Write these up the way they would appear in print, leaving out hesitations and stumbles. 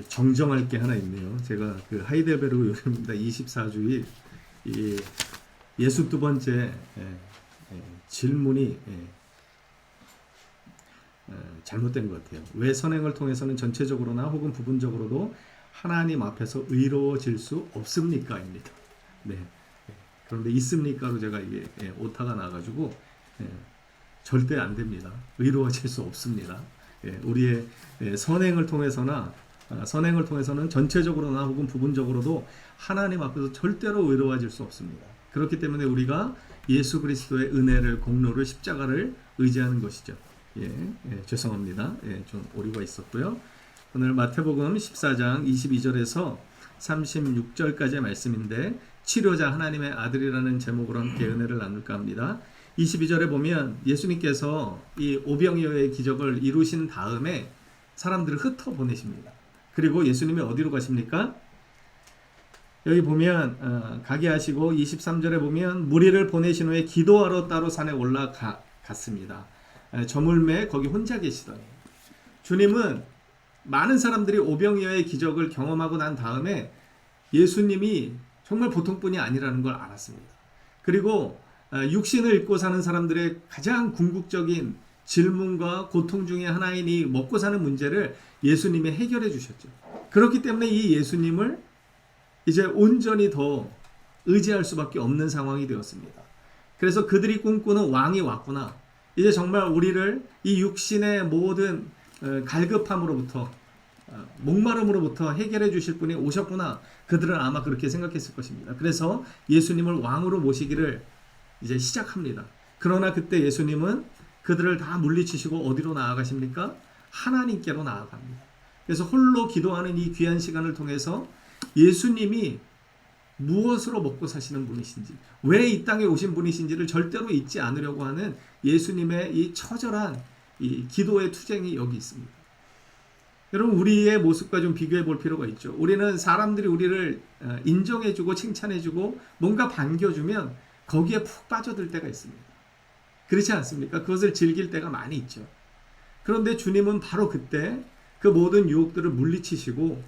정정할 게 하나 있네요. 제가 그 하이델베르그 요즘입니다. 24주일 이 62번째 질문이 잘못된 것 같아요. 왜 선행을 통해서는 전체적으로나 혹은 부분적으로도 하나님 앞에서 의로워질 수 없습니까? 입니다. 네. 그런데 있습니까로 제가 이게 오타가 나가지고 절대 안 됩니다. 의로워질 수 없습니다. 우리의 선행을 통해서는 전체적으로나 혹은 부분적으로도 하나님 앞에서 절대로 의로워질 수 없습니다. 그렇기 때문에 우리가 예수 그리스도의 은혜를, 공로를, 십자가를 의지하는 것이죠. 죄송합니다. 좀 오류가 있었고요. 오늘 마태복음 14장 22절에서 36절까지의 말씀인데, 치료자 하나님의 아들이라는 제목으로 함께 은혜를 나눌까 합니다. 22절에 보면 예수님께서 이 오병이어의 기적을 이루신 다음에 사람들을 흩어보내십니다. 그리고 예수님이 어디로 가십니까? 여기 보면 가게 하시고 23절에 보면 무리를 보내신 후에 기도하러 따로 산에 올라갔습니다. 저물매 거기 혼자 계시더니, 주님은 많은 사람들이 오병이어의 기적을 경험하고 난 다음에 예수님이 정말 보통 분이 아니라는 걸 알았습니다. 그리고 육신을 입고 사는 사람들의 가장 궁극적인 질문과 고통 중에 하나인 이 먹고 사는 문제를 예수님이 해결해 주셨죠. 그렇기 때문에 이 예수님을 이제 온전히 더 의지할 수밖에 없는 상황이 되었습니다. 그래서 그들이 꿈꾸는 왕이 왔구나. 이제 정말 우리를 이 육신의 모든 갈급함으로부터, 목마름으로부터 해결해 주실 분이 오셨구나. 그들은 아마 그렇게 생각했을 것입니다. 그래서 예수님을 왕으로 모시기를 이제 시작합니다. 그러나 그때 예수님은 그들을 다 물리치시고 어디로 나아가십니까? 하나님께로 나아갑니다. 그래서 홀로 기도하는 이 귀한 시간을 통해서 예수님이 무엇으로 먹고 사시는 분이신지, 왜 이 땅에 오신 분이신지를 절대로 잊지 않으려고 하는 예수님의 이 처절한 이 기도의 투쟁이 여기 있습니다. 여러분, 우리의 모습과 좀 비교해 볼 필요가 있죠. 우리는 사람들이 우리를 인정해주고 칭찬해주고 뭔가 반겨주면 거기에 푹 빠져들 때가 있습니다. 그렇지 않습니까? 그것을 즐길 때가 많이 있죠. 그런데 주님은 바로 그때 그 모든 유혹들을 물리치시고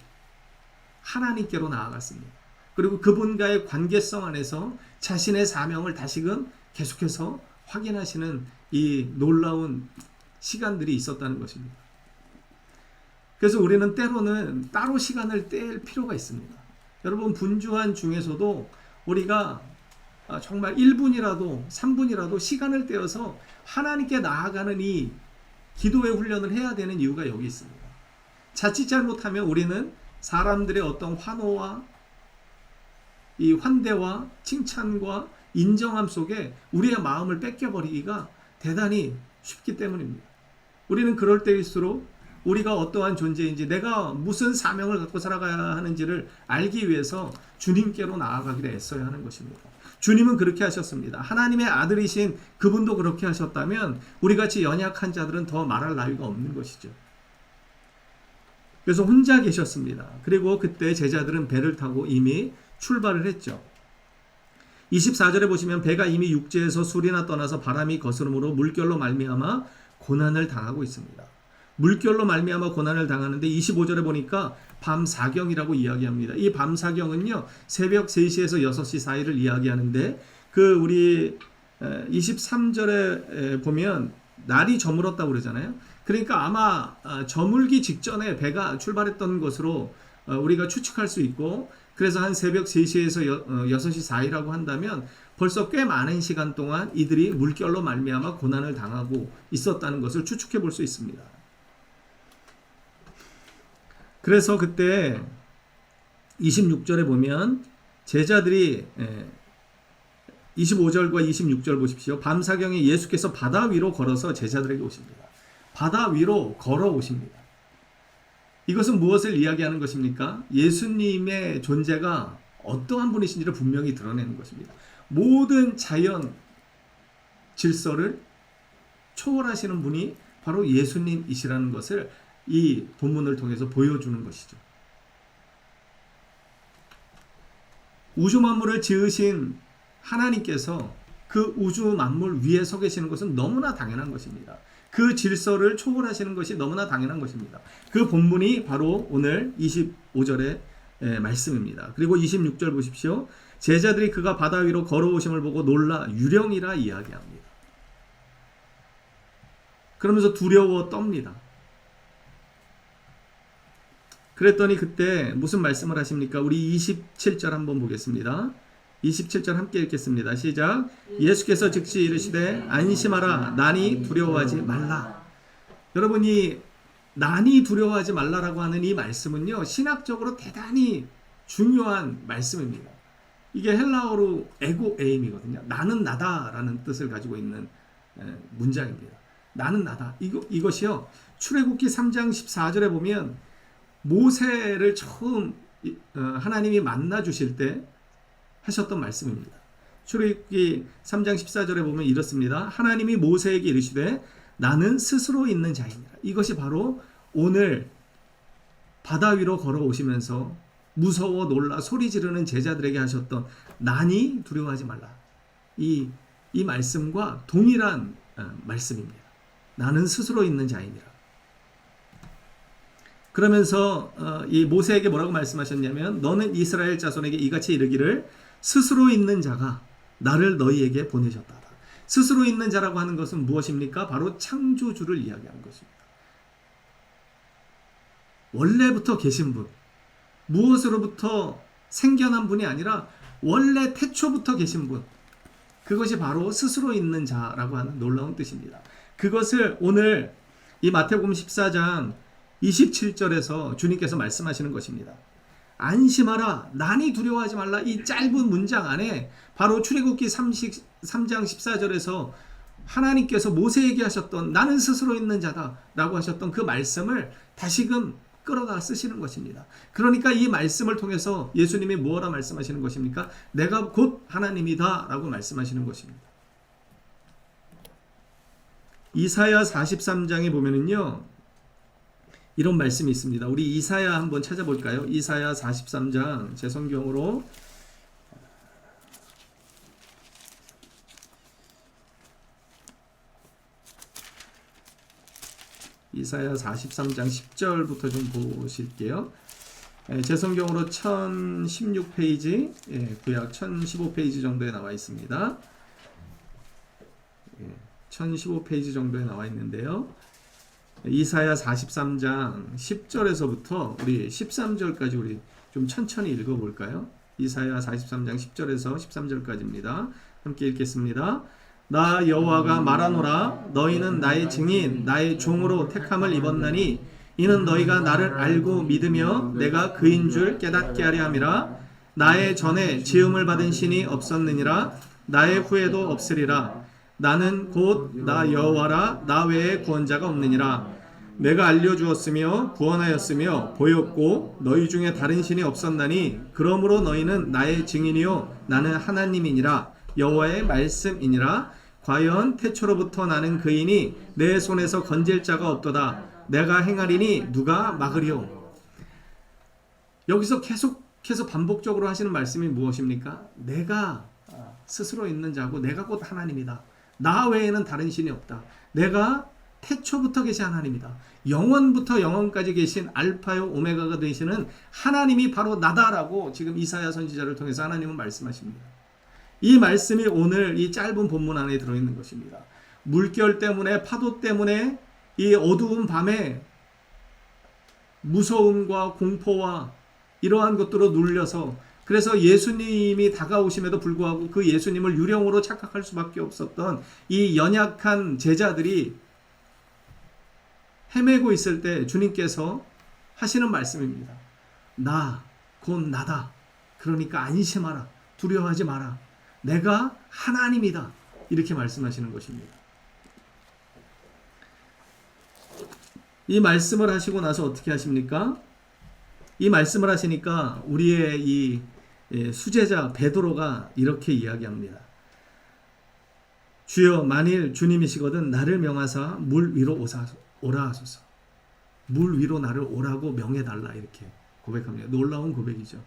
하나님께로 나아갔습니다. 그리고 그분과의 관계성 안에서 자신의 사명을 다시금 계속해서 확인하시는 이 놀라운 시간들이 있었다는 것입니다. 그래서 우리는 때로는 따로 시간을 뗄 필요가 있습니다. 여러분, 분주한 중에서도 우리가 정말 1분이라도 3분이라도 시간을 떼어서 하나님께 나아가는 이 기도의 훈련을 해야 되는 이유가 여기 있습니다. 자칫 잘못하면 우리는 사람들의 어떤 환호와 이 환대와 칭찬과 인정함 속에 우리의 마음을 뺏겨버리기가 대단히 쉽기 때문입니다. 우리는 그럴 때일수록 우리가 어떠한 존재인지, 내가 무슨 사명을 갖고 살아가야 하는지를 알기 위해서 주님께로 나아가기를 애써야 하는 것입니다. 주님은 그렇게 하셨습니다. 하나님의 아들이신 그분도 그렇게 하셨다면 우리같이 연약한 자들은 더 말할 나위가 없는 것이죠. 그래서 혼자 계셨습니다. 그리고 그때 제자들은 배를 타고 이미 출발을 했죠. 24절에 보시면 배가 이미 육지에서 술이나 떠나서 바람이 거스름으로 물결로 말미암아 고난을 당하고 있습니다. 물결로 말미암아 고난을 당하는데 25절에 보니까 밤 사경이라고 이야기합니다. 이 밤 사경은요, 새벽 3시에서 6시 사이를 이야기하는데, 그 우리 23절에 보면 날이 저물었다고 그러잖아요. 그러니까 아마 저물기 직전에 배가 출발했던 것으로 우리가 추측할 수 있고, 그래서 한 새벽 3시에서 6시 사이라고 한다면 벌써 꽤 많은 시간 동안 이들이 물결로 말미암아 고난을 당하고 있었다는 것을 추측해 볼 수 있습니다. 그래서 그때 26절에 보면 제자들이 25절과 26절 보십시오. 밤사경에 예수께서 바다 위로 걸어서 제자들에게 오십니다. 바다 위로 걸어오십니다. 이것은 무엇을 이야기하는 것입니까? 예수님의 존재가 어떠한 분이신지를 분명히 드러내는 것입니다. 모든 자연 질서를 초월하시는 분이 바로 예수님이시라는 것을 이 본문을 통해서 보여주는 것이죠. 우주 만물을 지으신 하나님께서 그 우주 만물 위에 서 계시는 것은 너무나 당연한 것입니다. 그 질서를 초월하시는 것이 너무나 당연한 것입니다. 그 본문이 바로 오늘 25절의 말씀입니다. 그리고 26절 보십시오. 제자들이 그가 바다 위로 걸어오심을 보고 놀라 유령이라 이야기합니다. 그러면서 두려워 떱니다. 그랬더니 그때 무슨 말씀을 하십니까? 우리 27절 한번 보겠습니다. 27절 함께 읽겠습니다. 시작. 예수께서 즉시 이르시되 안심하라 난이 두려워하지 말라. 여러분이 난이 두려워하지 말라라고 하는 이 말씀은요, 신학적으로 대단히 중요한 말씀입니다. 이게 헬라어로 에고 에임이거든요. 나는 나다라는 뜻을 가지고 있는 문장입니다. 나는 나다. 이것이요, 출애굽기 3장 14절에 보면 모세를 처음 하나님이 만나 주실 때 하셨던 말씀입니다. 출애굽기 3장 14절에 보면 이렇습니다. 하나님이 모세에게 이르시되 나는 스스로 있는 자이니라. 이것이 바로 오늘 바다 위로 걸어오시면서 무서워 놀라 소리 지르는 제자들에게 하셨던 난이 두려워하지 말라. 이 말씀과 동일한 말씀입니다. 나는 스스로 있는 자이니라. 그러면서 이 모세에게 뭐라고 말씀하셨냐면 너는 이스라엘 자손에게 이같이 이르기를 스스로 있는 자가 나를 너희에게 보내셨다. 스스로 있는 자라고 하는 것은 무엇입니까? 바로 창조주를 이야기하는 것입니다. 원래부터 계신 분, 무엇으로부터 생겨난 분이 아니라 원래 태초부터 계신 분, 그것이 바로 스스로 있는 자라고 하는 놀라운 뜻입니다. 그것을 오늘 이 마태복음 14장 27절에서 주님께서 말씀하시는 것입니다. 안심하라 난이 두려워하지 말라. 이 짧은 문장 안에 바로 출애굽기 3장 14절에서 하나님께서 모세에게 하셨던 나는 스스로 있는 자다 라고 하셨던 그 말씀을 다시금 끌어다 쓰시는 것입니다. 그러니까 이 말씀을 통해서 예수님이 뭐라 말씀하시는 것입니까? 내가 곧 하나님이다 라고 말씀하시는 것입니다. 이사야 43장에 보면은요, 이런 말씀이 있습니다. 우리 이사야 한번 찾아볼까요? 이사야 43장 제 성경으로 이사야 43장 10절부터 좀 보실게요. 제 성경으로 1016페이지, 구약 1015페이지 정도에 나와 있습니다. 1015페이지 정도에 나와 있는데요. 이사야 43장 10절에서부터 우리 13절까지 우리 좀 천천히 읽어볼까요? 이사야 43장 10절에서 13절까지입니다. 함께 읽겠습니다. 나 여호와가 말하노라 너희는 나의 증인 나의 종으로 택함을 입었나니 이는 너희가 나를 알고 믿으며 내가 그인 줄 깨닫게 하려 함이라. 나의 전에 지음을 받은 신이 없었느니라. 나의 후에도 없으리라. 나는 곧 나 여호와라. 나 외에 구원자가 없느니라. 내가 알려주었으며 구원하였으며 보였고 너희 중에 다른 신이 없었나니 그러므로 너희는 나의 증인이요 나는 하나님이니라. 여호와의 말씀이니라. 과연 태초로부터 나는 그이니 내 손에서 건질 자가 없도다. 내가 행하리니 누가 막으리요. 여기서 계속해서 반복적으로 하시는 말씀이 무엇입니까? 내가 스스로 있는 자고 내가 곧 하나님이다. 나 외에는 다른 신이 없다. 내가 태초부터 계신 하나님이다. 영원부터 영원까지 계신 알파요 오메가가 되시는 하나님이 바로 나다라고 지금 이사야 선지자를 통해서 하나님은 말씀하십니다. 이 말씀이 오늘 이 짧은 본문 안에 들어있는 것입니다. 물결 때문에 파도 때문에 이 어두운 밤에 무서움과 공포와 이러한 것들로 눌려서 그래서 예수님이 다가오심에도 불구하고 그 예수님을 유령으로 착각할 수밖에 없었던 이 연약한 제자들이 헤매고 있을 때 주님께서 하시는 말씀입니다. 나, 곧 나다. 그러니까 안심하라. 두려워하지 마라. 내가 하나님이다. 이렇게 말씀하시는 것입니다. 이 말씀을 하시고 나서 어떻게 하십니까? 이 말씀을 하시니까 우리의 이 수제자 베드로가 이렇게 이야기합니다. 주여 만일 주님이시거든 나를 명하사 물 위로 오라 하소서. 물 위로 나를 오라고 명해달라 이렇게 고백합니다. 놀라운 고백이죠.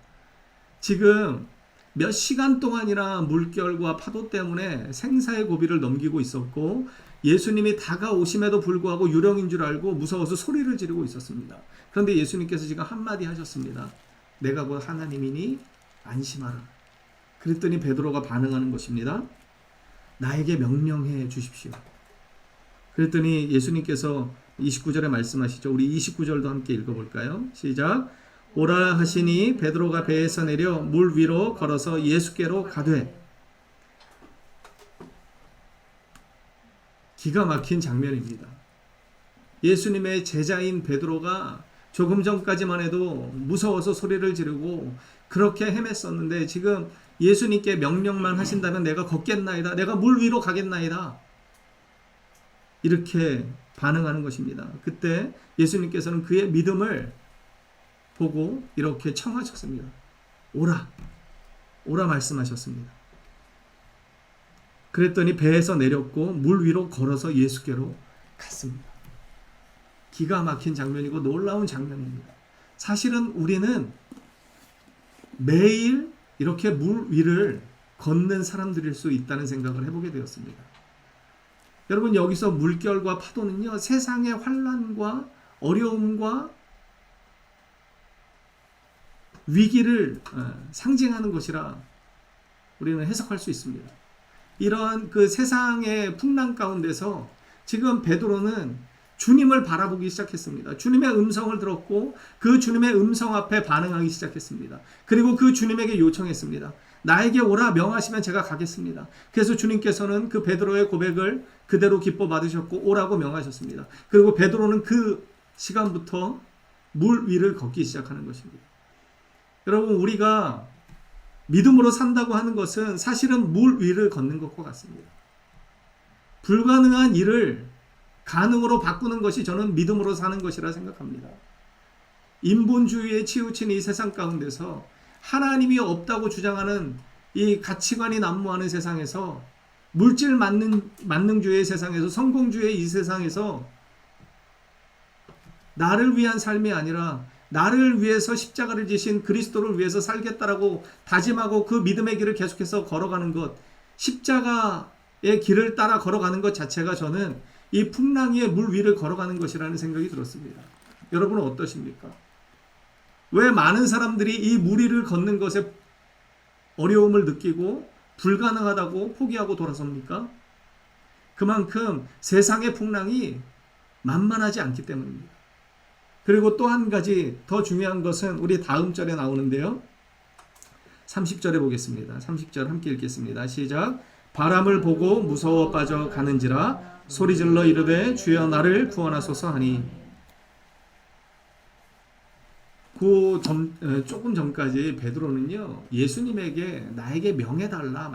지금 몇 시간 동안이나 물결과 파도 때문에 생사의 고비를 넘기고 있었고 예수님이 다가오심에도 불구하고 유령인 줄 알고 무서워서 소리를 지르고 있었습니다. 그런데 예수님께서 지금 한마디 하셨습니다. 내가 곧 하나님이니 안심하라. 그랬더니 베드로가 반응하는 것입니다. 나에게 명령해 주십시오. 그랬더니 예수님께서 29절에 말씀하시죠. 우리 29절도 함께 읽어볼까요? 시작. 오라 하시니 베드로가 배에서 내려 물 위로 걸어서 예수께로 가되. 기가 막힌 장면입니다. 예수님의 제자인 베드로가 조금 전까지만 해도 무서워서 소리를 지르고 그렇게 헤맸었는데 지금 예수님께 명령만 하신다면 내가 걷겠나이다. 내가 물 위로 가겠나이다. 이렇게 반응하는 것입니다. 그때 예수님께서는 그의 믿음을 보고 이렇게 청하셨습니다. 오라. 오라 말씀하셨습니다. 그랬더니 배에서 내렸고 물 위로 걸어서 예수께로 갔습니다. 기가 막힌 장면이고 놀라운 장면입니다. 사실은 우리는 매일 이렇게 물 위를 걷는 사람들일 수 있다는 생각을 해보게 되었습니다. 여러분, 여기서 물결과 파도는요, 세상의 환난과 어려움과 위기를 상징하는 것이라 우리는 해석할 수 있습니다. 이러한 그 세상의 풍랑 가운데서 지금 베드로는 주님을 바라보기 시작했습니다. 주님의 음성을 들었고 그 주님의 음성 앞에 반응하기 시작했습니다. 그리고 그 주님에게 요청했습니다. 나에게 오라 명하시면 제가 가겠습니다. 그래서 주님께서는 그 베드로의 고백을 그대로 기뻐 받으셨고 오라고 명하셨습니다. 그리고 베드로는 그 시간부터 물 위를 걷기 시작하는 것입니다. 여러분, 우리가 믿음으로 산다고 하는 것은 사실은 물 위를 걷는 것과 같습니다. 불가능한 일을 가능으로 바꾸는 것이 저는 믿음으로 사는 것이라 생각합니다. 인본주의에 치우친 이 세상 가운데서 하나님이 없다고 주장하는 이 가치관이 난무하는 세상에서 물질 만능주의의 세상에서 성공주의의 이 세상에서 나를 위한 삶이 아니라 나를 위해서 십자가를 지신 그리스도를 위해서 살겠다라고 다짐하고 그 믿음의 길을 계속해서 걸어가는 것, 십자가의 길을 따라 걸어가는 것 자체가 저는 이 풍랑의 물 위를 걸어가는 것이라는 생각이 들었습니다. 여러분은 어떠십니까? 왜 많은 사람들이 이 물 위를 걷는 것에 어려움을 느끼고 불가능하다고 포기하고 돌아섭니까? 그만큼 세상의 풍랑이 만만하지 않기 때문입니다. 그리고 또 한 가지 더 중요한 것은 우리 다음 절에 나오는데요. 30절에 보겠습니다. 30절 함께 읽겠습니다. 시작. 바람을 보고 무서워 빠져 가는지라 소리질러 이르되 주여 나를 구원하소서 하니. 조금 전까지 베드로는요, 예수님에게 나에게 명해달라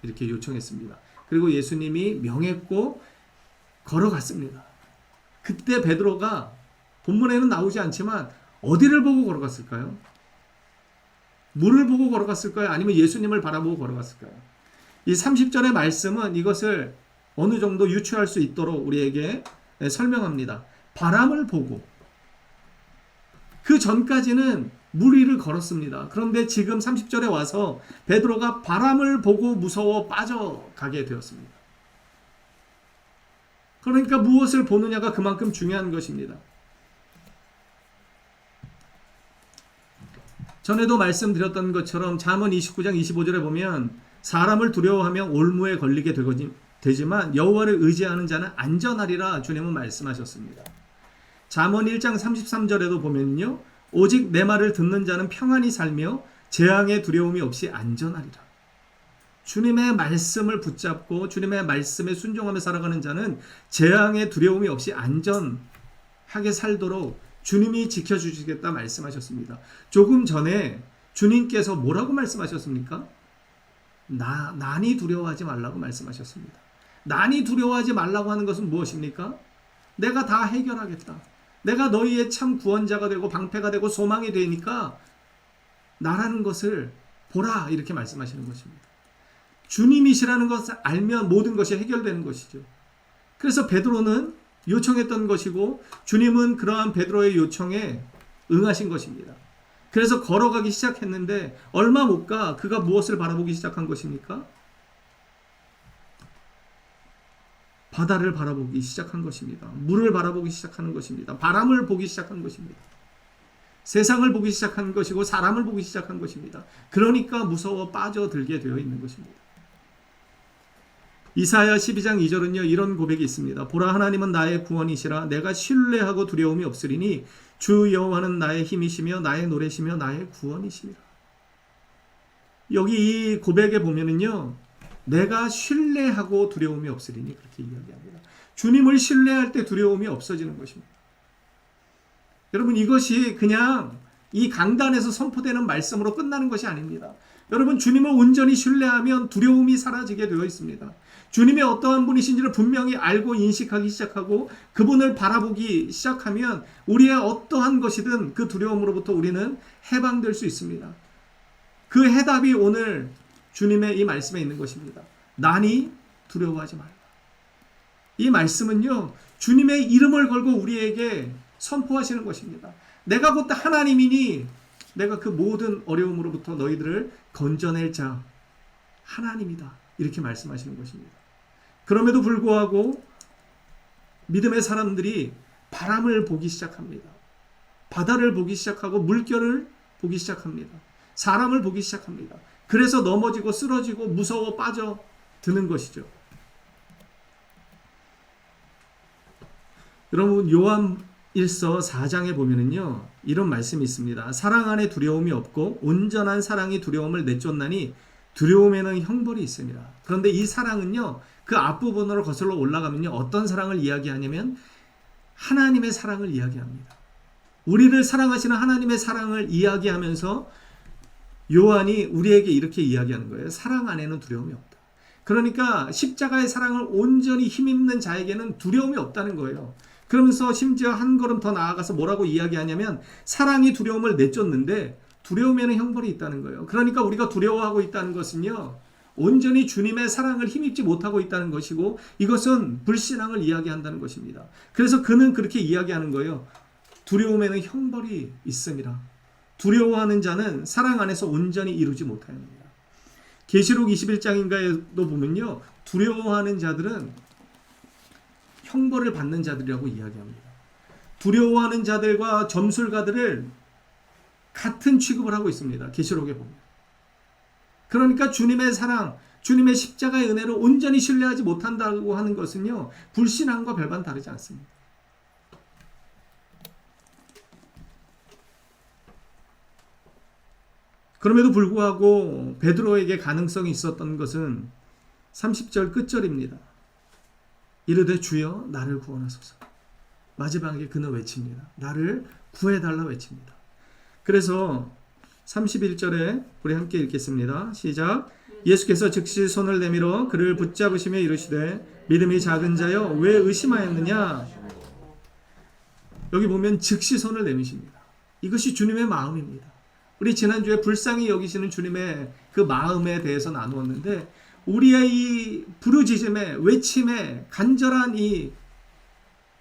이렇게 요청했습니다. 그리고 예수님이 명했고 걸어갔습니다. 그때 베드로가 본문에는 나오지 않지만 어디를 보고 걸어갔을까요? 물을 보고 걸어갔을까요? 아니면 예수님을 바라보고 걸어갔을까요? 이 30절의 말씀은 이것을 어느 정도 유추할 수 있도록 우리에게 설명합니다. 바람을 보고, 그 전까지는 물 위를 걸었습니다. 그런데 지금 30절에 와서 베드로가 바람을 보고 무서워 빠져가게 되었습니다. 그러니까 무엇을 보느냐가 그만큼 중요한 것입니다. 전에도 말씀드렸던 것처럼 잠언 29장 25절에 보면 사람을 두려워하며 올무에 걸리게 되지만 여호와를 의지하는 자는 안전하리라 주님은 말씀하셨습니다. 잠언 1장 33절에도 보면요, 오직 내 말을 듣는 자는 평안히 살며 재앙의 두려움이 없이 안전하리라. 주님의 말씀을 붙잡고 주님의 말씀에 순종하며 살아가는 자는 재앙의 두려움이 없이 안전하게 살도록 주님이 지켜주시겠다 말씀하셨습니다. 조금 전에 주님께서 뭐라고 말씀하셨습니까? 난이 두려워하지 말라고 말씀하셨습니다. 난이 두려워하지 말라고 하는 것은 무엇입니까? 내가 다 해결하겠다. 내가 너희의 참 구원자가 되고 방패가 되고 소망이 되니까 나라는 것을 보라, 이렇게 말씀하시는 것입니다. 주님이시라는 것을 알면 모든 것이 해결되는 것이죠. 그래서 베드로는 요청했던 것이고 주님은 그러한 베드로의 요청에 응하신 것입니다. 그래서 걸어가기 시작했는데 얼마 못 가 그가 무엇을 바라보기 시작한 것입니까? 바다를 바라보기 시작한 것입니다. 물을 바라보기 시작하는 것입니다. 바람을 보기 시작한 것입니다. 세상을 보기 시작한 것이고 사람을 보기 시작한 것입니다. 그러니까 무서워 빠져들게 되어 있는 것입니다. 이사야 12장 2절은요 이런 고백이 있습니다. 보라, 하나님은 나의 구원이시라. 내가 신뢰하고 두려움이 없으리니 주 여호와는 나의 힘이시며 나의 노래시며 나의 구원이시니라. 여기 이 고백에 보면은요 내가 신뢰하고 두려움이 없으리니 그렇게 이야기합니다. 주님을 신뢰할 때 두려움이 없어지는 것입니다. 여러분, 이것이 그냥 이 강단에서 선포되는 말씀으로 끝나는 것이 아닙니다. 여러분, 주님을 온전히 신뢰하면 두려움이 사라지게 되어 있습니다. 주님이 어떠한 분이신지를 분명히 알고 인식하기 시작하고 그분을 바라보기 시작하면 우리의 어떠한 것이든 그 두려움으로부터 우리는 해방될 수 있습니다. 그 해답이 오늘 주님의 이 말씀에 있는 것입니다. 나니 두려워하지 말라. 이 말씀은요 주님의 이름을 걸고 우리에게 선포하시는 것입니다. 내가 곧 하나님이니 내가 그 모든 어려움으로부터 너희들을 건져낼 자 하나님이다. 이렇게 말씀하시는 것입니다. 그럼에도 불구하고 믿음의 사람들이 바람을 보기 시작합니다. 바다를 보기 시작하고 물결을 보기 시작합니다. 사람을 보기 시작합니다. 그래서 넘어지고 쓰러지고 무서워 빠져드는 것이죠. 여러분, 요한일서 4장에 보면은요 이런 말씀이 있습니다. 사랑 안에 두려움이 없고 온전한 사랑이 두려움을 내쫓나니 두려움에는 형벌이 있습니다. 그런데 이 사랑은요 그 앞부분으로 거슬러 올라가면요 어떤 사랑을 이야기하냐면 하나님의 사랑을 이야기합니다. 우리를 사랑하시는 하나님의 사랑을 이야기하면서 요한이 우리에게 이렇게 이야기하는 거예요. 사랑 안에는 두려움이 없다. 그러니까 십자가의 사랑을 온전히 힘입는 자에게는 두려움이 없다는 거예요. 그러면서 심지어 한 걸음 더 나아가서 뭐라고 이야기하냐면 사랑이 두려움을 내쫓는데 두려움에는 형벌이 있다는 거예요. 그러니까 우리가 두려워하고 있다는 것은요 온전히 주님의 사랑을 힘입지 못하고 있다는 것이고 이것은 불신앙을 이야기한다는 것입니다. 그래서 그는 그렇게 이야기하는 거예요. 두려움에는 형벌이 있음이라. 두려워하는 자는 사랑 안에서 온전히 이루지 못합니다. 계시록 21장인가에도 보면요 두려워하는 자들은 형벌을 받는 자들이라고 이야기합니다. 두려워하는 자들과 점술가들을 같은 취급을 하고 있습니다. 계시록에 보면. 그러니까 주님의 사랑, 주님의 십자가의 은혜를 온전히 신뢰하지 못한다고 하는 것은요 불신앙과 별반 다르지 않습니다. 그럼에도 불구하고 베드로에게 가능성이 있었던 것은 30절 끝절입니다. 이르되 주여 나를 구원하소서. 마지막에 그는 외칩니다. 나를 구해달라 외칩니다. 그래서 31절에 우리 함께 읽겠습니다. 시작. 예수께서 즉시 손을 내밀어 그를 붙잡으시며 이르시되 믿음이 작은 자여 왜 의심하였느냐. 여기 보면 즉시 손을 내미십니다. 이것이 주님의 마음입니다. 우리 지난주에 불쌍히 여기시는 주님의 그 마음에 대해서 나누었는데 우리의 이 부르짖음에 외침에 간절한 이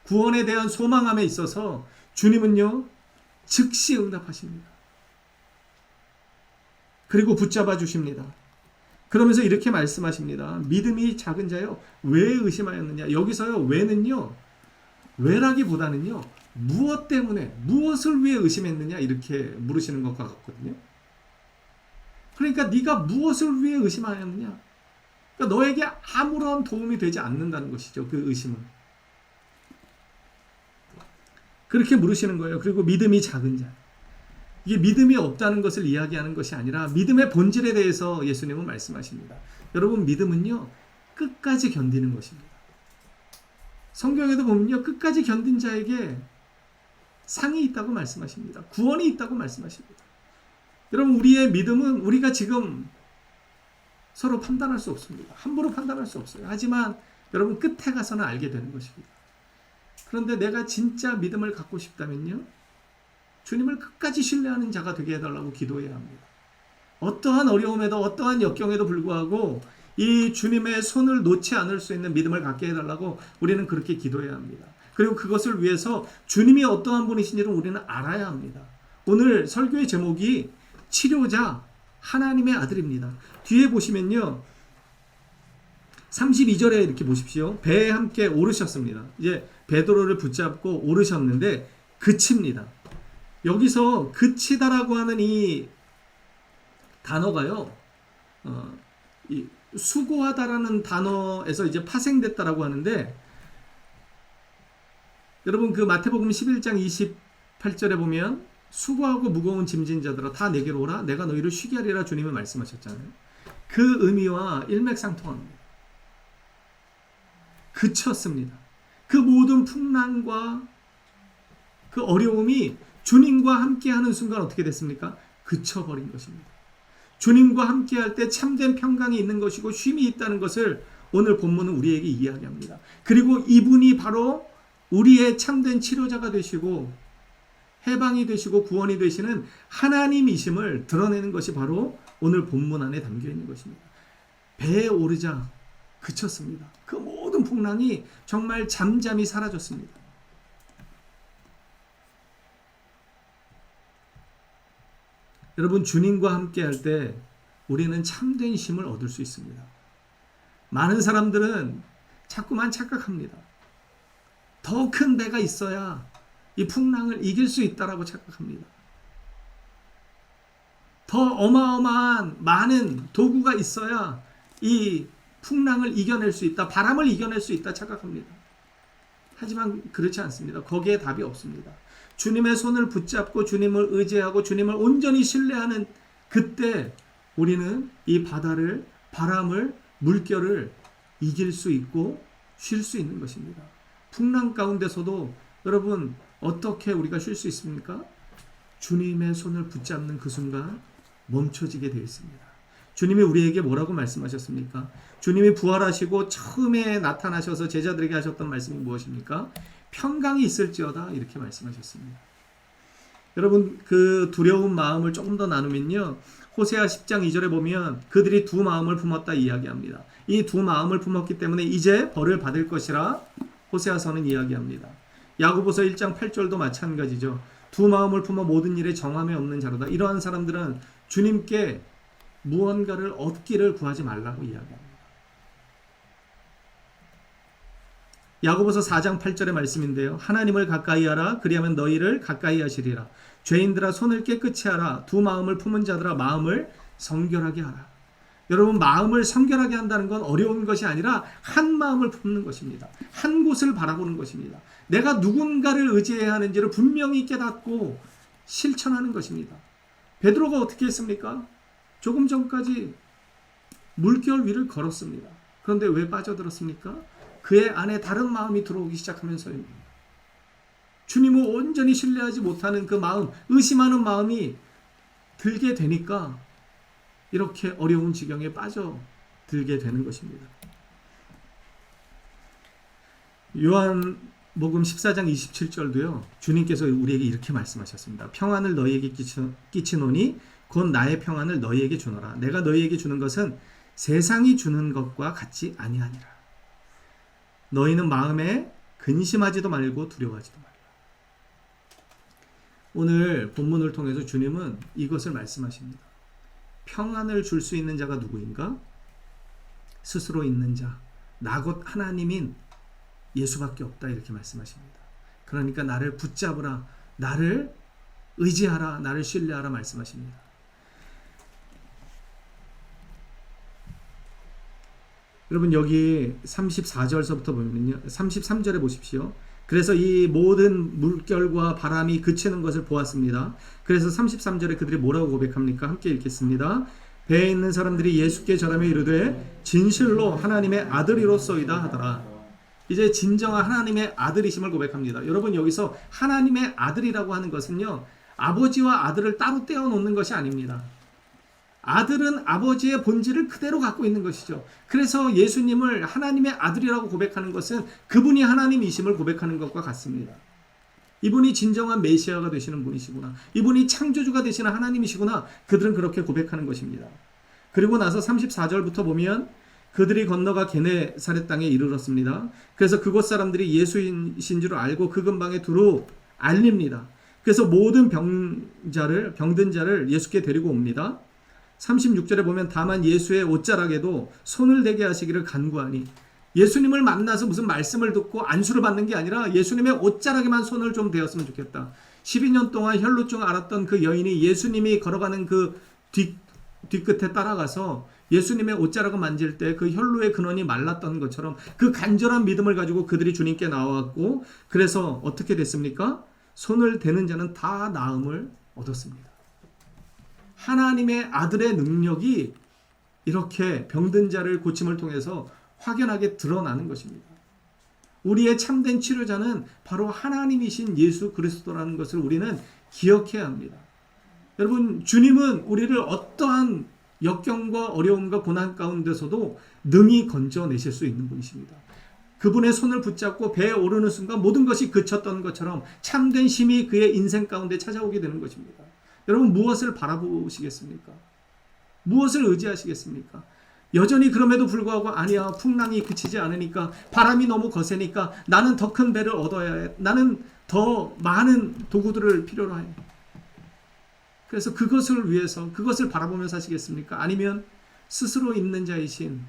구원에 대한 소망함에 있어서 주님은요 즉시 응답하십니다. 그리고 붙잡아 주십니다. 그러면서 이렇게 말씀하십니다. 믿음이 작은 자요 왜 의심하였느냐. 여기서요 왜는요 왜라기보다는요 무엇 때문에 무엇을 위해 의심했느냐 이렇게 물으시는 것 같거든요. 그러니까 네가 무엇을 위해 의심하였느냐. 그러니까 너에게 아무런 도움이 되지 않는다는 것이죠. 그 의심은. 그렇게 물으시는 거예요. 그리고 믿음이 작은 자. 이게 믿음이 없다는 것을 이야기하는 것이 아니라 믿음의 본질에 대해서 예수님은 말씀하십니다. 여러분 믿음은요 끝까지 견디는 것입니다. 성경에도 보면요 끝까지 견딘 자에게 상이 있다고 말씀하십니다. 구원이 있다고 말씀하십니다. 여러분 우리의 믿음은 우리가 지금 서로 판단할 수 없습니다. 함부로 판단할 수 없어요. 하지만 여러분 끝에 가서는 알게 되는 것입니다. 그런데 내가 진짜 믿음을 갖고 싶다면요 주님을 끝까지 신뢰하는 자가 되게 해달라고 기도해야 합니다. 어떠한 어려움에도 어떠한 역경에도 불구하고 이 주님의 손을 놓지 않을 수 있는 믿음을 갖게 해달라고 우리는 그렇게 기도해야 합니다. 그리고 그것을 위해서 주님이 어떠한 분이신지를 우리는 알아야 합니다. 오늘 설교의 제목이 치료자 하나님의 아들입니다. 뒤에 보시면요 32절에 이렇게 보십시오. 배에 함께 오르셨습니다. 이제 베드로를 붙잡고 오르셨는데 그칩니다. 여기서 그치다라고 하는 이 단어가요, 이 수고하다라는 단어에서 이제 파생됐다라고 하는데, 여러분 그 마태복음 11장 28절에 보면 수고하고 무거운 짐진 자들아 다 내게로 오라 내가 너희를 쉬게 하리라 주님은 말씀하셨잖아요. 그 의미와 일맥상통합니다. 그쳤습니다. 그 모든 풍랑과 그 어려움이 주님과 함께하는 순간 어떻게 됐습니까? 그쳐버린 것입니다. 주님과 함께할 때 참된 평강이 있는 것이고 쉼이 있다는 것을 오늘 본문은 우리에게 이야기합니다. 그리고 이분이 바로 우리의 참된 치료자가 되시고 해방이 되시고 구원이 되시는 하나님이심을 드러내는 것이 바로 오늘 본문 안에 담겨 있는 것입니다. 배에 오르자 그쳤습니다. 그 모든 풍랑이 정말 잠잠히 사라졌습니다. 여러분, 주님과 함께 할 때 우리는 참된 쉼을 얻을 수 있습니다. 많은 사람들은 자꾸만 착각합니다. 더 큰 배가 있어야 이 풍랑을 이길 수 있다라고 착각합니다. 더 어마어마한 많은 도구가 있어야 이 풍랑을 이겨낼 수 있다, 바람을 이겨낼 수 있다 착각합니다. 하지만 그렇지 않습니다. 거기에 답이 없습니다. 주님의 손을 붙잡고 주님을 의지하고 주님을 온전히 신뢰하는 그때 우리는 이 바다를, 바람을, 물결을 이길 수 있고 쉴 수 있는 것입니다. 풍랑 가운데서도 여러분 어떻게 우리가 쉴 수 있습니까? 주님의 손을 붙잡는 그 순간 멈춰지게 되어 있습니다. 주님이 우리에게 뭐라고 말씀하셨습니까? 주님이 부활하시고 처음에 나타나셔서 제자들에게 하셨던 말씀이 무엇입니까? 평강이 있을지어다 이렇게 말씀하셨습니다. 여러분 그 두려운 마음을 조금 더 나누면요, 호세아 10장 2절에 보면 그들이 두 마음을 품었다 이야기합니다. 이 두 마음을 품었기 때문에 이제 벌을 받을 것이라 호세아서는 이야기합니다. 야고보서 1장 8절도 마찬가지죠. 두 마음을 품어 모든 일에 정함이 없는 자로다. 이러한 사람들은 주님께 무언가를 얻기를 구하지 말라고 이야기합니다. 야고보서 4장 8절의 말씀인데요. 하나님을 가까이 하라. 그리하면 너희를 가까이 하시리라. 죄인들아 손을 깨끗이 하라. 두 마음을 품은 자들아 마음을 성결하게 하라. 여러분 마음을 성결하게 한다는 건 어려운 것이 아니라 한 마음을 품는 것입니다. 한 곳을 바라보는 것입니다. 내가 누군가를 의지해야 하는지를 분명히 깨닫고 실천하는 것입니다. 베드로가 어떻게 했습니까? 조금 전까지 물결 위를 걸었습니다. 그런데 왜 빠져들었습니까? 그의 안에 다른 마음이 들어오기 시작하면서입니다. 주님을 온전히 신뢰하지 못하는 그 마음, 의심하는 마음이 들게 되니까 이렇게 어려운 지경에 빠져들게 되는 것입니다. 요한복음 14장 27절도요. 주님께서 우리에게 이렇게 말씀하셨습니다. 평안을 너희에게 끼치노니 곧 나의 평안을 너희에게 주노라. 내가 너희에게 주는 것은 세상이 주는 것과 같지 아니하니라. 너희는 마음에 근심하지도 말고 두려워하지도 말라. 오늘 본문을 통해서 주님은 이것을 말씀하십니다. 평안을 줄 수 있는 자가 누구인가? 스스로 있는 자, 나 곧 하나님인 예수밖에 없다 이렇게 말씀하십니다. 그러니까 나를 붙잡으라, 나를 의지하라, 나를 신뢰하라 말씀하십니다. 여러분 여기 34절서부터 보면요, 33절에 보십시오. 그래서 이 모든 물결과 바람이 그치는 것을 보았습니다. 그래서 33절에 그들이 뭐라고 고백합니까? 함께 읽겠습니다. 배에 있는 사람들이 예수께 절하며 이르되 진실로 하나님의 아들이로소이다 하더라. 이제 진정한 하나님의 아들이심을 고백합니다. 여러분 여기서 하나님의 아들이라고 하는 것은요, 아버지와 아들을 따로 떼어놓는 것이 아닙니다. 아들은 아버지의 본질을 그대로 갖고 있는 것이죠. 그래서 예수님을 하나님의 아들이라고 고백하는 것은 그분이 하나님이심을 고백하는 것과 같습니다. 이분이 진정한 메시아가 되시는 분이시구나, 이분이 창조주가 되시는 하나님이시구나, 그들은 그렇게 고백하는 것입니다. 그리고 나서 34절부터 보면 그들이 건너가 게네사렛 땅에 이르렀습니다. 그래서 그곳 사람들이 예수이신 줄 알고 그 근방에 두루 알립니다. 그래서 모든 병든 자를 예수께 데리고 옵니다. 36절에 보면 다만 예수의 옷자락에도 손을 대게 하시기를 간구하니, 예수님을 만나서 무슨 말씀을 듣고 안수를 받는 게 아니라 예수님의 옷자락에만 손을 좀 대었으면 좋겠다. 12년 동안 혈루증 앓았던 그 여인이 예수님이 걸어가는 그 뒤끝에 따라가서 예수님의 옷자락을 만질 때 그 혈루의 근원이 말랐던 것처럼 그 간절한 믿음을 가지고 그들이 주님께 나왔고, 그래서 어떻게 됐습니까? 손을 대는 자는 다 나음을 얻었습니다. 하나님의 아들의 능력이 이렇게 병든 자를 고침을 통해서 확연하게 드러나는 것입니다. 우리의 참된 치료자는 바로 하나님이신 예수 그리스도라는 것을 우리는 기억해야 합니다. 여러분, 주님은 우리를 어떠한 역경과 어려움과 고난 가운데서도 능히 건져내실 수 있는 분이십니다. 그분의 손을 붙잡고 배에 오르는 순간 모든 것이 그쳤던 것처럼 참된 힘이 그의 인생 가운데 찾아오게 되는 것입니다. 여러분, 무엇을 바라보시겠습니까? 무엇을 의지하시겠습니까? 여전히 그럼에도 불구하고 아니야, 풍랑이 그치지 않으니까, 바람이 너무 거세니까 나는 더 큰 배를 얻어야 해, 나는 더 많은 도구들을 필요로 해. 그래서 그것을 위해서, 그것을 바라보며 사시겠습니까? 아니면 스스로 있는 자이신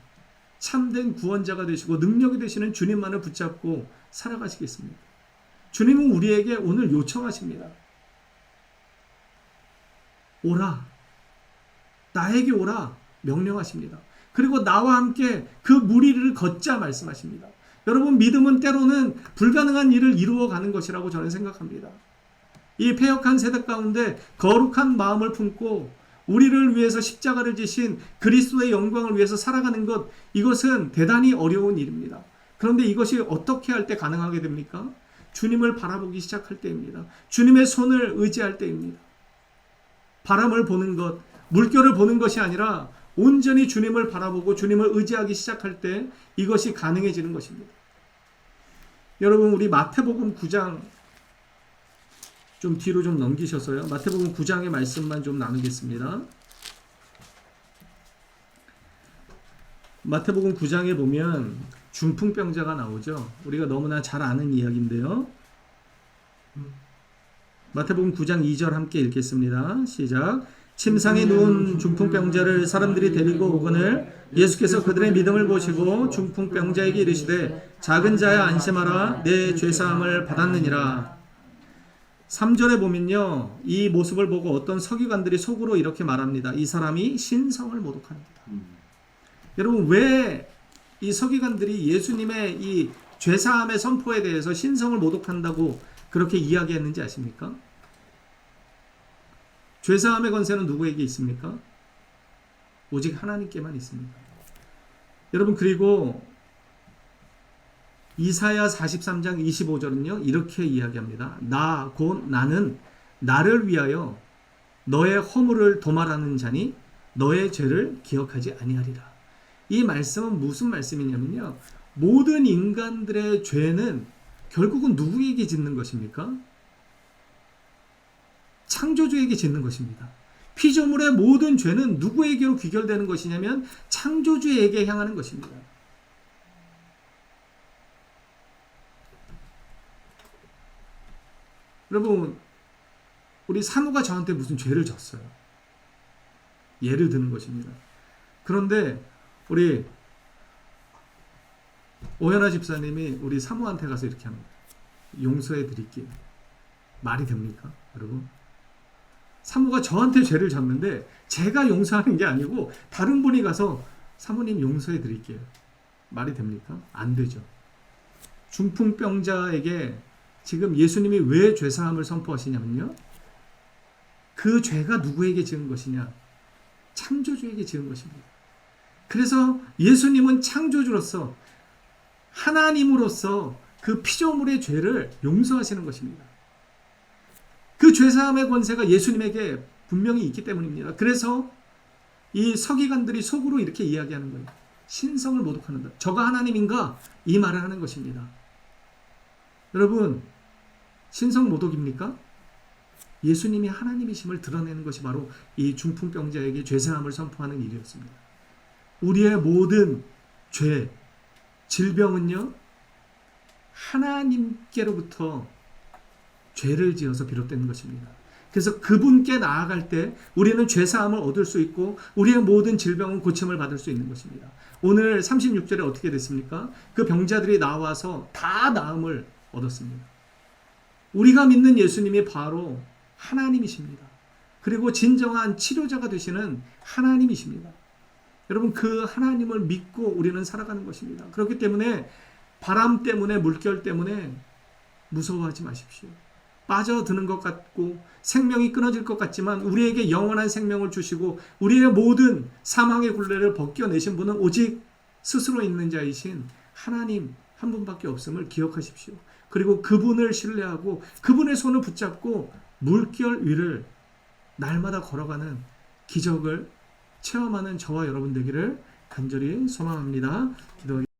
참된 구원자가 되시고 능력이 되시는 주님만을 붙잡고 살아가시겠습니까? 주님은 우리에게 오늘 요청하십니다. 오라, 나에게 오라 명령하십니다. 그리고 나와 함께 그 무리를 걷자 말씀하십니다. 여러분, 믿음은 때로는 불가능한 일을 이루어가는 것이라고 저는 생각합니다. 이 패역한 세대 가운데 거룩한 마음을 품고 우리를 위해서 십자가를 지신 그리스도의 영광을 위해서 살아가는 것, 이것은 대단히 어려운 일입니다. 그런데 이것이 어떻게 할 때 가능하게 됩니까? 주님을 바라보기 시작할 때입니다. 주님의 손을 의지할 때입니다. 바람을 보는 것, 물결을 보는 것이 아니라 온전히 주님을 바라보고 주님을 의지하기 시작할 때 이것이 가능해지는 것입니다. 여러분, 우리 마태복음 9장 좀 뒤로 좀 넘기셔서요. 마태복음 9장의 말씀만 좀 나누겠습니다. 마태복음 9장에 보면 중풍병자가 나오죠. 우리가 너무나 잘 아는 이야기인데요. 마태복음 9장 2절 함께 읽겠습니다. 시작. 침상에 누운 중풍병자를 사람들이 데리고 오거늘 예수께서 그들의 믿음을 보시고 중풍병자에게 이르시되 작은 자야 안심하라, 내 죄사함을 받았느니라. 3절에 보면요, 이 모습을 보고 어떤 서기관들이 속으로 이렇게 말합니다. 이 사람이 신성을 모독합니다. 여러분, 왜 이 서기관들이 예수님의 이 죄사함의 선포에 대해서 신성을 모독한다고 그렇게 이야기했는지 아십니까? 죄사함의 권세는 누구에게 있습니까? 오직 하나님께만 있습니다. 여러분, 그리고 이사야 43장 25절은요 이렇게 이야기합니다. 나 곧 나는 나를 위하여 너의 허물을 도말하는 자니 너의 죄를 기억하지 아니하리라. 이 말씀은 무슨 말씀이냐면요, 모든 인간들의 죄는 결국은 누구에게 짓는 것입니까? 창조주에게 짓는 것입니다. 피조물의 모든 죄는 누구에게로 귀결되는 것이냐면 창조주에게 향하는 것입니다. 여러분, 우리 사모가 저한테 무슨 죄를 졌어요. 예를 드는 것입니다. 그런데 우리 오연아 집사님이 우리 사모한테 가서 이렇게 합니다. 용서해 드릴게요. 말이 됩니까, 여러분? 사모가 저한테 죄를 졌는데 제가 용서하는 게 아니고 다른 분이 가서 사모님 용서해 드릴게요. 말이 됩니까? 안 되죠. 중풍병자에게 지금 예수님이 왜 죄사함을 선포하시냐면요, 그 죄가 누구에게 지은 것이냐? 창조주에게 지은 것입니다. 그래서 예수님은 창조주로서, 하나님으로서 그 피조물의 죄를 용서하시는 것입니다. 그 죄사함의 권세가 예수님에게 분명히 있기 때문입니다. 그래서 이 서기관들이 속으로 이렇게 이야기하는 거예요. 신성을 모독하는다. 저가 하나님인가? 이 말을 하는 것입니다. 여러분, 신성 모독입니까? 예수님이 하나님이심을 드러내는 것이 바로 이 중풍병자에게 죄사함을 선포하는 일이었습니다. 우리의 모든 죄, 질병은요, 하나님께로부터 죄를 지어서 비롯된 것입니다. 그래서 그분께 나아갈 때 우리는 죄사함을 얻을 수 있고 우리의 모든 질병은 고침을 받을 수 있는 것입니다. 오늘 36절에 어떻게 됐습니까? 그 병자들이 나와서 다 나음을 얻었습니다. 우리가 믿는 예수님이 바로 하나님이십니다. 그리고 진정한 치료자가 되시는 하나님이십니다. 여러분, 그 하나님을 믿고 우리는 살아가는 것입니다. 그렇기 때문에 바람 때문에, 물결 때문에 무서워하지 마십시오. 빠져드는 것 같고 생명이 끊어질 것 같지만 우리에게 영원한 생명을 주시고 우리의 모든 사망의 굴레를 벗겨내신 분은 오직 스스로 있는 자이신 하나님 한 분밖에 없음을 기억하십시오. 그리고 그분을 신뢰하고 그분의 손을 붙잡고 물결 위를 날마다 걸어가는 기적을 체험하는 저와 여러분 되기를 간절히 소망합니다. 기도하겠습니다.